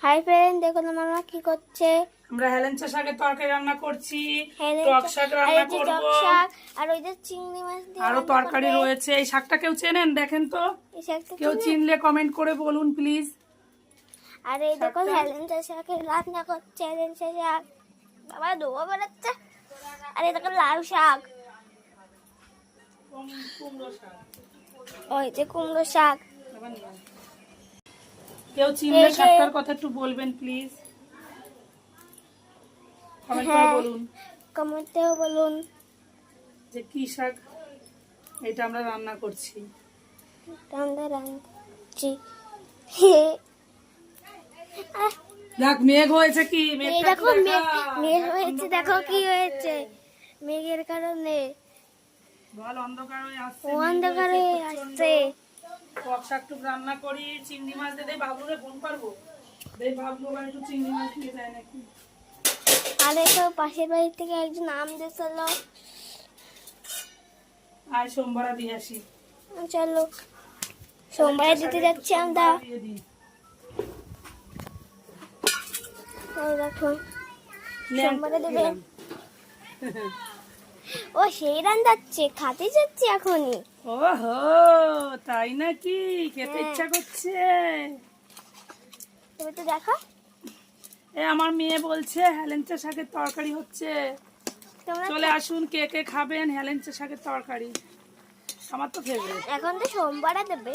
Hi friend, দেখুন মামা কি করছে। আমরা হেলেঞ্চা শাকের তরকারি রান্না করছি, টক শাক রান্না করব, আর ওই যে চিংড়ি মাছ দিয়ে আরো তরকারি রয়েছে। এই শাকটা কেউ চেনেন? দেখেন তো, এই শাকটা কেউ চিনলে কমেন্ট করে বলুন প্লিজ। আর এই দেখুন হেলেঞ্চা শাকের রান্না করছে। হেলেঞ্চা শাক বাবা ধোয়া বেড়াচ্ছে। আর এই দেখুন লাল শাক, ওই যে কুমড়ো শাক। কেউ চিনলে শাকটার কথা একটু বলবেন প্লিজ, কমেন্ট করে বলুন। কমেন্টেও বলুন যে কি শাক এটা আমরা রান্না করছি। দেখ মেঘ হয়েছে, কি দেখো মেঘ হয়েছে, দেখো কি হয়েছে মেঘের কারণে। বল অন্ধকার হয়ে আসছে, অন্ধকার হয়ে আসছে। টক শাক টুক রান্না করি, চিংড়ি মাছ দিয়ে দেই। বাবলুরে ফোন করবো, দেই বাবলু আবার একটু চিংড়ি মাছ নিয়ে যায় নাকি। আর তো পাশের বাড়ি থেকে একজন আম দিয়েছিল, আজ সোমবার দিয়ে আসি। চলো সোমবারে দিতে যাচ্ছি আমরা। দেখো সোমবারে দেবে। ও সেই রান যাচ্ছে, খাতে যাচ্ছে এখনই। ওহো তাই নাকি, খেতে ইচ্ছা করছে। তুমি তো দেখো, এ আমার মেয়ে বলছে হেলেঞ্চা শাকের তরকারি হচ্ছে, চলে আসুন কে কে খাবেন হেলেঞ্চা শাকের তরকারি। আমার তো ফেভারিট। এখন তো সোমবারে দেবে।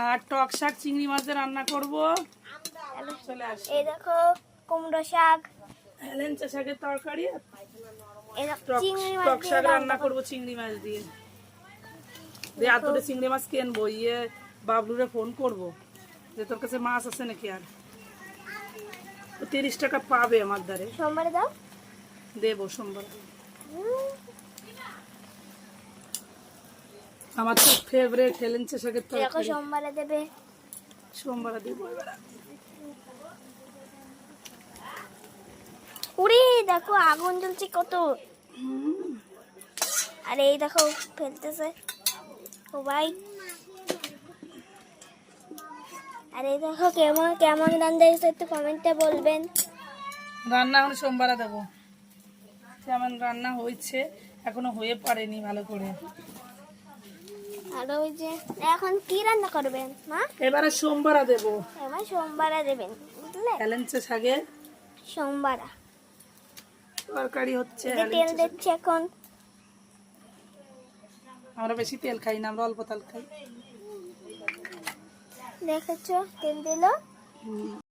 আর টক শাক চিংড়ি মাছ দিয়ে রান্না করবো, চলে আসুন। এই দেখো কুমড়ো শাক, হেলেঞ্চা শাকের তরকারি, এই দেখো চিংড়ি মাছ টক দিয়ে শাক রান্না করবো চিংড়ি মাছ দিয়ে। দিয়ে আর দুটো চিংড়ি মাছ কিনবো, ইয়ে বাবলুরে ফোন করবো যে তোর কাছে মাছ আছে নাকি। আর 30 টাকা পাবে আমার দ্বারে। সোমবারে দাও, দেবো সোমবার। আমার তো ফেভারিট হেলেঞ্চা শাকের দেখো তরকারি। সোমবারে দেবে। সোমবার দেবো এবার। উড়ি দেখো আগুন জ্বলছে কত। আর এই দেখো ফেলতেছে সবাই। আর এই দেখো কেমন কেমন রান্না হয়েছে একটু কমেন্টে বলবেন। রান্না এখন সোমবারে দেবো, যেমন রান্না হয়েছে এখনো হয়ে পারেনি ভালো করে। আর ওই যে এখন কি রান্না করবেন মা? এবারে সোমবারে দেবো, এবার সোমবারে দেবেন বুঝলে। হেলেঞ্চা শাকের সোমবারে তরকারি হচ্ছে। তেল দিচ্ছি এখন। আমরা বেশি তেল খাই না, আমরা অল্প তেল খাই। দেখেছো তেল দিল।